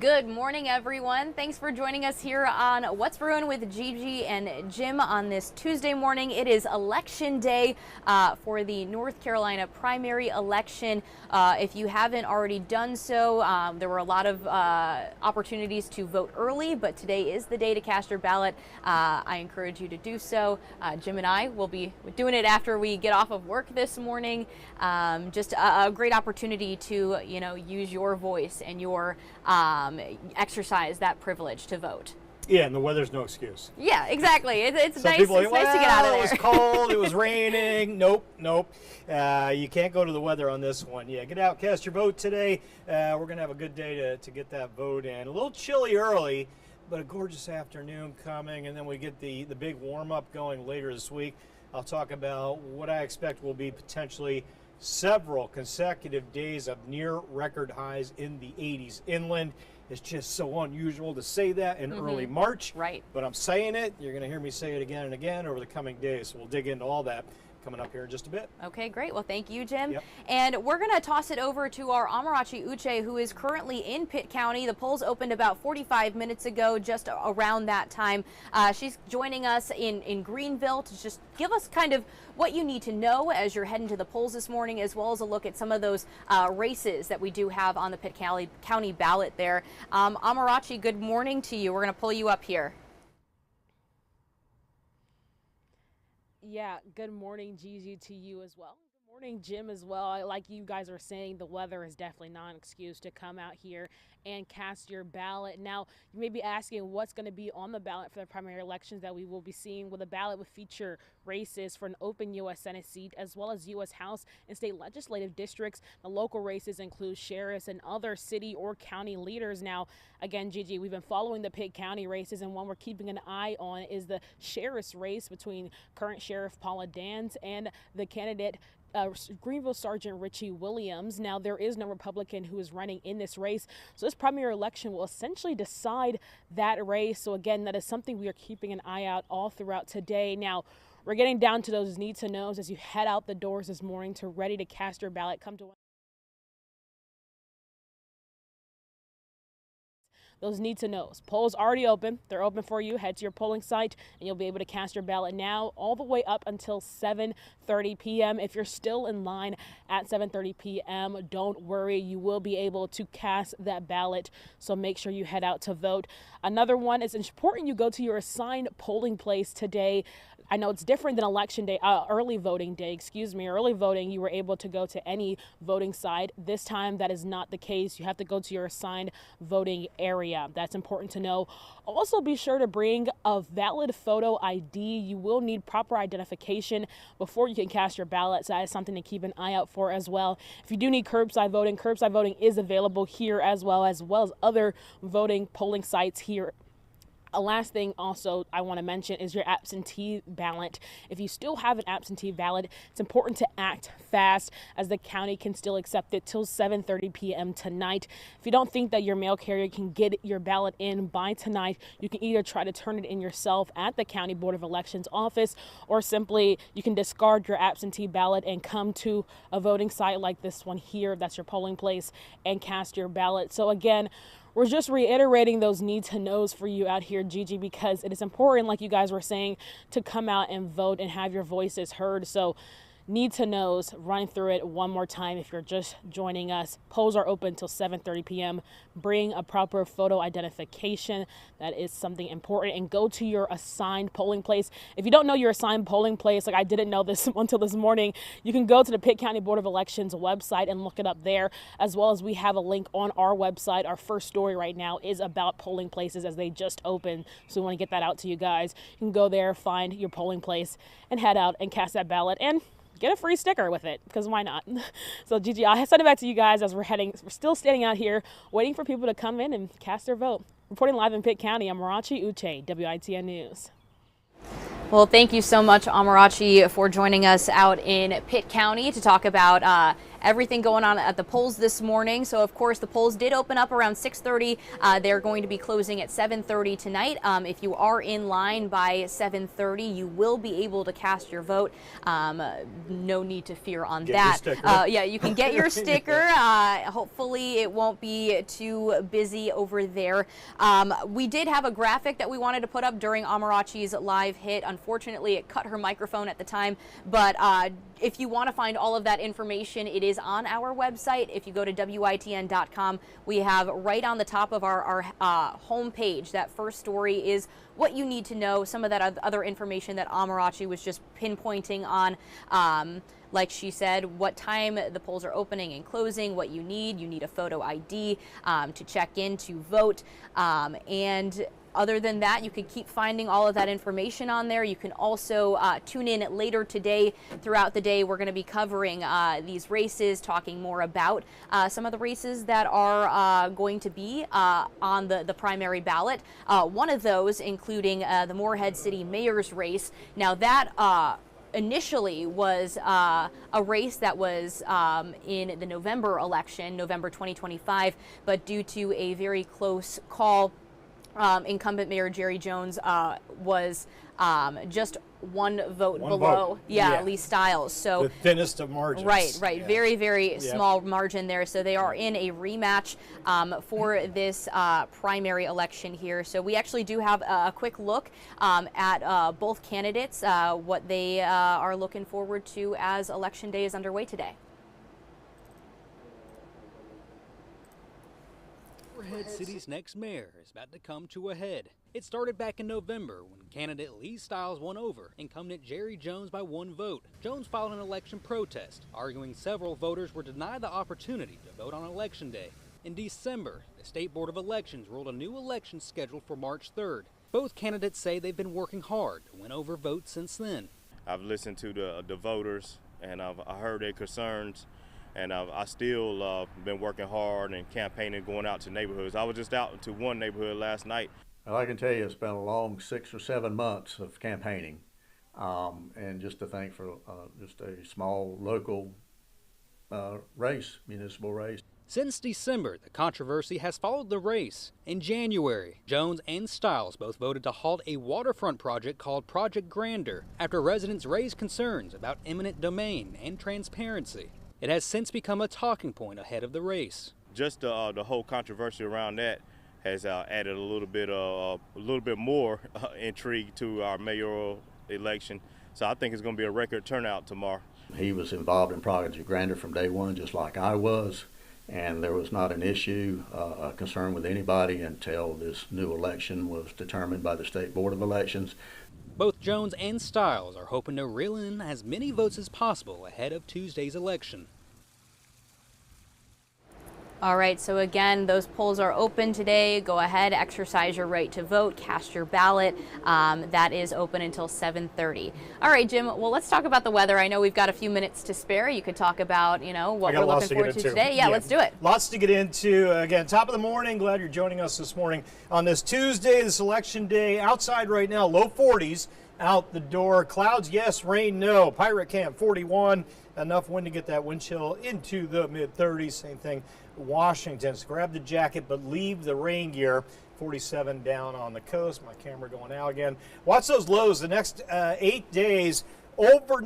Good morning, everyone. Thanks for joining us here on What's Brewing with Gigi and Jim on this Tuesday morning. It is election day for the North Carolina primary election. If you haven't already done so, there were a lot of opportunities to vote early, but today is the day to cast your ballot. I encourage you to do so. Jim and I will be doing it after we get off of work this morning. Just a great opportunity to, use your voice and your exercise that privilege to vote. Yeah, and the weather's no excuse. Yeah, exactly. It's Some nice. people It's nice to get out of there. It was cold. It was raining. Nope. You can't go to the weather on this one. Yeah, get out, cast your vote today. We're gonna have a good day to get that vote in. A little chilly early, but a gorgeous afternoon coming, and then we get the big warm up going later this week. I'll talk about what I expect will be potentially several consecutive days of near record highs in the 80s inland. It's just so unusual to say that in early March. Right. But I'm saying it. You're going to hear me say it again and again over the coming days. So we'll dig into all that coming up here in just a bit. Okay, great. Well, thank you, Jim. Yep. And we're going to toss it over to our Amarachi Uche, who is currently in Pitt County. The polls opened about 45 minutes ago, just around that time. She's joining us in Greenville to just give us kind of what you need to know as you're heading to the polls this morning, as well as a look at some of those races that we do have on the Pitt County ballot there. Amarachi, good morning to you. We're going to pull you up here. Yeah, good morning, Gigi, to you as well. Good morning, Jim, as well. Like you guys are saying, the weather is definitely not an excuse to come out here and cast your ballot. Now, you may be asking what's going to be on the ballot for the primary elections that we will be seeing. Well, the ballot will feature races for an open U.S. Senate seat, as well as U.S. House and state legislative districts. The local races include sheriffs and other city or county leaders. Now, again, Gigi, we've been following the Pitt County races, and one we're keeping an eye on is the sheriff's race between current Sheriff Paula Dans and the candidate Greenville Sergeant Richie Williams. Now, there is no Republican who is running in this race, so this primary election will essentially decide that race. So again, that is something we are keeping an eye out all throughout today. Now, we're getting down to those need to knows as you head out the doors this morning to ready to cast your ballot. Come to those need to knows. Polls already open. They're open for you. Head to your polling site and you'll be able to cast your ballot now all the way up until 7:30 p.m. If you're still in line at 7:30 p.m., don't worry. You will be able to cast that ballot. So make sure you head out to vote. Another one is important you go to your assigned polling place today. I know it's different than election day, early voting day, Early voting, you were able to go to any voting site. This time, that is not the case. You have to go to your assigned voting area. That's important to know. Also, be sure to bring a valid photo ID. You will need proper identification before you can cast your ballot. So that is something to keep an eye out for as well. If you do need curbside voting is available here as well as other voting polling sites here. A last thing also I want to mention is your absentee ballot. If you still have an absentee ballot, it's important to act fast as the county can still accept it till 7:30 p.m. tonight. If you don't think that your mail carrier can get your ballot in by tonight, you can either try to turn it in yourself at the County Board of Elections office, or simply you can discard your absentee ballot and come to a voting site like this one here, that's your polling place, and cast your ballot. So again, we're just reiterating those need to knows for you out here, Gigi, because it is important, like you guys were saying, to come out and vote and have your voices heard. So need to knows, running through it one more time if you're just joining us. Polls are open until 7:30 p.m. Bring a proper photo identification. That is something important. And go to your assigned polling place. If you don't know your assigned polling place, like I didn't know this until this morning, you can go to the Pitt County Board of Elections website and look it up there, as well as we have a link on our website. Our first story right now is about polling places as they just opened. So we want to get that out to you guys. You can go there, find your polling place, and head out and cast that ballot and get a free sticker with it, because why not? So Gigi, I'll send it back to you guys as we're still standing out here waiting for people to come in and cast their vote. Reporting live in Pitt County, I'm Amarachi Uche, WITN News. Well, thank you so much, Amarachi, for joining us out in Pitt County to talk about everything going on at the polls this morning. So of course the polls did open up around 6:30. They're going to be closing at 7:30 tonight. If you are in line by 7:30, you will be able to cast your vote. No need to fear on that. Yeah, you can get your sticker. Hopefully it won't be too busy over there. We did have a graphic that we wanted to put up during Amarachi's live hit. Unfortunately, it cut her microphone at the time, but if you want to find all of that information, it is on our website. If you go to WITN.com, we have right on the top of our homepage, that first story is what you need to know, some of that other information that Amarachi was just pinpointing on. Like she said, what time the polls are opening and closing, what you need a photo ID to check in to vote, and other than that, you can keep finding all of that information on there. You can also tune in later today. Throughout the day, we're going to be covering these races, talking more about some of the races that are going to be on the primary ballot. One of those including the Moorhead City Mayor's race. Now that initially was a race that was in the November election, November 2025, but due to a very close call, incumbent Mayor Jerry Jones was just one vote below Lee Stiles. So the thinnest of margins. Right. Yeah. Very small margin there. So they are in a rematch for this primary election here. So we actually do have a quick look at both candidates, what they are looking forward to as Election Day is underway today. Moorhead City's next mayor is about to come to a head. It started back in November when candidate Lee Stiles won over incumbent Jerry Jones by 1 vote. Jones filed an election protest, arguing several voters were denied the opportunity to vote on Election Day. In December, the State Board of Elections ruled a new election scheduled for March 3rd. Both candidates say they've been working hard to win over votes since then. I've listened to the voters, and I heard their concerns. And I still been working hard and campaigning, going out to neighborhoods. I was just out to one neighborhood last night. Well, I can tell you it's been a long 6 or 7 months of campaigning. And just to thank for just a small local race, municipal race. Since December, the controversy has followed the race. In January, Jones and Stiles both voted to halt a waterfront project called Project Grander after residents raised concerns about eminent domain and transparency. It has since become a talking point ahead of the race. Just the whole controversy around that has added a little bit more intrigue to our mayoral election. So I think it's going to be a record turnout tomorrow. He was involved in Project Grander from day one, just like I was, and there was not an issue, a concern with anybody until this new election was determined by the State Board of Elections. Both Jones and Stiles are hoping to reel in as many votes as possible ahead of Tuesday's election. All right, so again, those polls are open today. Go ahead, exercise your right to vote, cast your ballot. That is open until 7:30. All right, Jim, well, let's talk about the weather. I know we've got a few minutes to spare. You could talk about, what we're looking forward to today. Yeah, let's do it. Lots to get into. Again, top of the morning. Glad you're joining us this morning on this Tuesday, this election day. Outside right now, low 40s. Out the door. Clouds, yes. Rain, no. Pirate Camp, 41. Enough wind to get that wind chill into the mid-30s. Same thing, Washington. So grab the jacket, but leave the rain gear. 47 down on the coast. My camera going out again. Watch those lows. The next 8 days,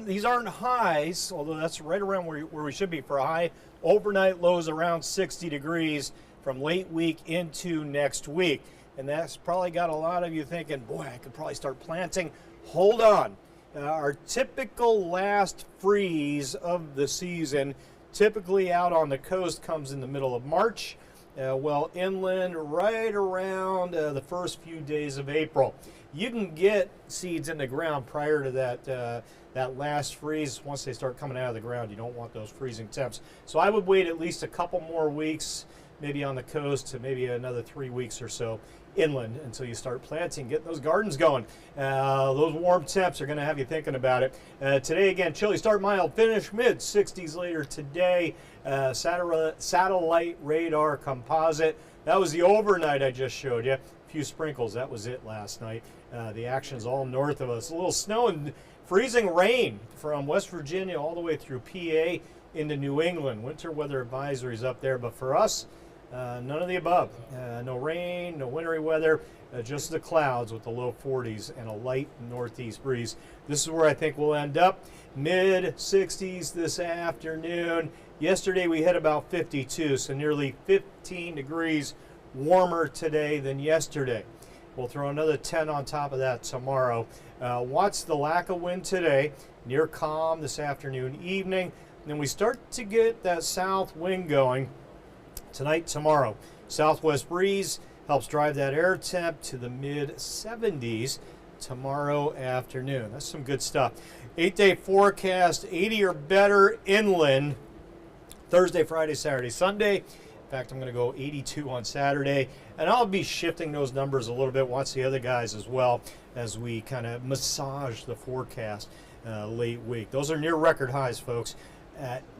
these aren't highs, although that's right around where we should be for a high. Overnight lows around 60 degrees from late week into next week. And that's probably got a lot of you thinking, boy, I could probably start planting. Hold on. Our typical last freeze of the season, typically out on the coast, comes in the middle of March. Well, inland right around the first few days of April. You can get seeds in the ground prior to that last freeze. Once they start coming out of the ground, you don't want those freezing temps. So I would wait at least a couple more weeks, maybe on the coast, to maybe another 3 weeks or so inland until you start planting, getting those gardens going. Those warm temps are going to have you thinking about it. Today, again, chilly start, mild finish, mid-60s later today. Satellite radar composite. That was the overnight I just showed you. A few sprinkles, that was it last night. The action's all north of us. A little snow and freezing rain from West Virginia all the way through PA into New England. Winter weather advisories up there, but for us, none of the above. No rain, no wintry weather, just the clouds with the low 40s and a light northeast breeze. This is where I think we'll end up. Mid 60s this afternoon. Yesterday we hit about 52, so nearly 15 degrees warmer today than yesterday. We'll throw another 10 on top of that tomorrow. Watch the lack of wind today, near calm this afternoon, evening. And then we start to get that south wind going tonight, tomorrow. Southwest breeze helps drive that air temp to the mid 70s tomorrow afternoon. That's some good stuff. 8-day forecast, 80 or better inland Thursday, Friday, Saturday, Sunday. In fact, I'm going to go 82 on Saturday, and I'll be shifting those numbers a little bit. Watch the other guys as well as we kind of massage the forecast late week. Those are near record highs, folks.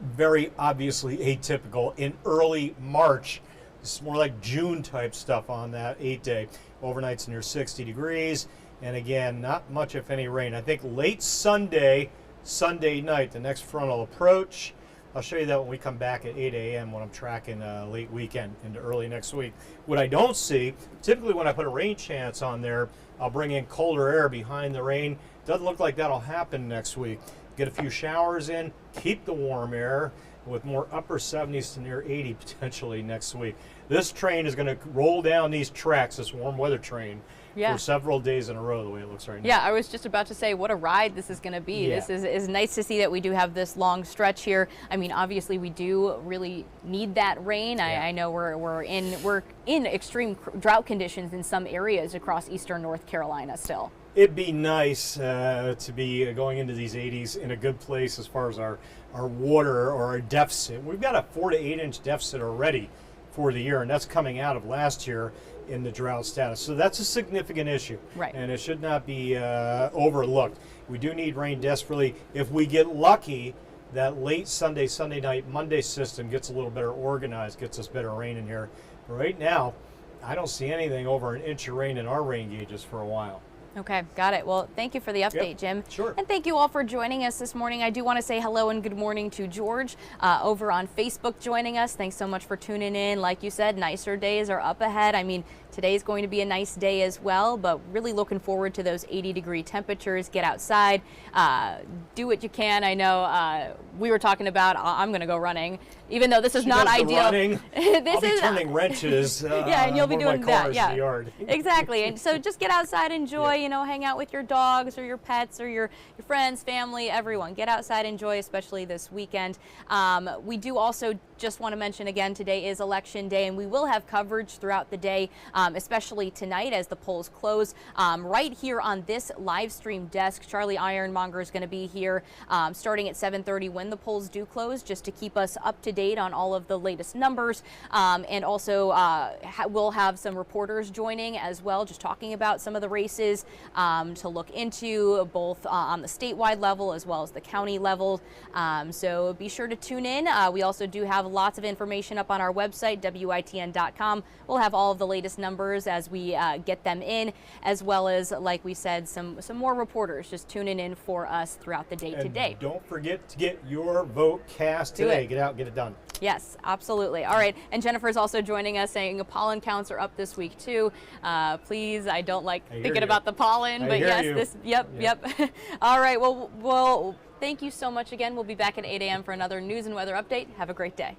Very obviously atypical in early March. This is more like June type stuff on that 8-day. Overnight's near 60 degrees. And again, not much, if any, rain. I think late Sunday night, the next frontal approach. I'll show you that when we come back at 8 a.m. when I'm tracking late weekend into early next week. What I don't see, typically when I put a rain chance on there, I'll bring in colder air behind the rain. Doesn't look like that'll happen next week. Get a few showers in, keep the warm air with more upper 70s to near 80 potentially next week. This train is going to roll down these tracks, this warm weather train, for several days in a row, the way it looks right now. Yeah, I was just about to say what a ride this is going to be. Yeah. This is nice to see that we do have this long stretch here. I mean, obviously we do really need that rain. Yeah. I know we're in extreme drought conditions in some areas across eastern North Carolina still. It'd be nice to be going into these 80s in a good place as far as our water or our deficit. We've got a 4 to 8 inch deficit already for the year, and that's coming out of last year in the drought status. So that's a significant issue, right? And it should not be overlooked. We do need rain desperately. If we get lucky, that late Sunday night, Monday system gets a little better organized, gets us better rain in here. But right now, I don't see anything over an inch of rain in our rain gauges for a while. Okay, got it. Well, thank you for the update, Jim. Sure. And thank you all for joining us this morning. I do want to say hello and good morning to George over on Facebook joining us. Thanks so much for tuning in. Like you said, nicer days are up ahead. I mean, today's going to be a nice day as well, but really looking forward to those 80-degree temperatures. Get outside, do what you can. I know we were talking about I'm going to go running, even though this is not ideal. I'll be turning wrenches. Yeah, and you'll be doing that. Yeah, in the yard. Exactly. And so just get outside, enjoy. You know, hang out with your dogs or your pets or your friends, family, everyone. Get outside, enjoy, especially this weekend. We do also just want to mention again, today is election day, and we will have coverage throughout the day, especially tonight as the polls close. Right here on this live stream desk, Charlie Ironmonger is going to be here starting at 7:30 when the polls do close, just to keep us up to date on all of the latest numbers. And also we'll have some reporters joining as well, just talking about some of the races to look into, both on the statewide level as well as the county level. So be sure to tune in. We also do have lots of information up on our website, WITN.com. We'll have all of the latest numbers as we get them in, as well as, like we said, some more reporters just tuning in for us throughout the day today. Don't forget to get your vote cast today. Get out, get it done. Yes, absolutely. All right, and Jennifer's also joining us saying pollen counts are up this week too. Please, I don't like thinking about the pollen, but yes, yep. All right, well, thank you so much again. We'll be back at 8 a.m. for another news and weather update. Have a great day.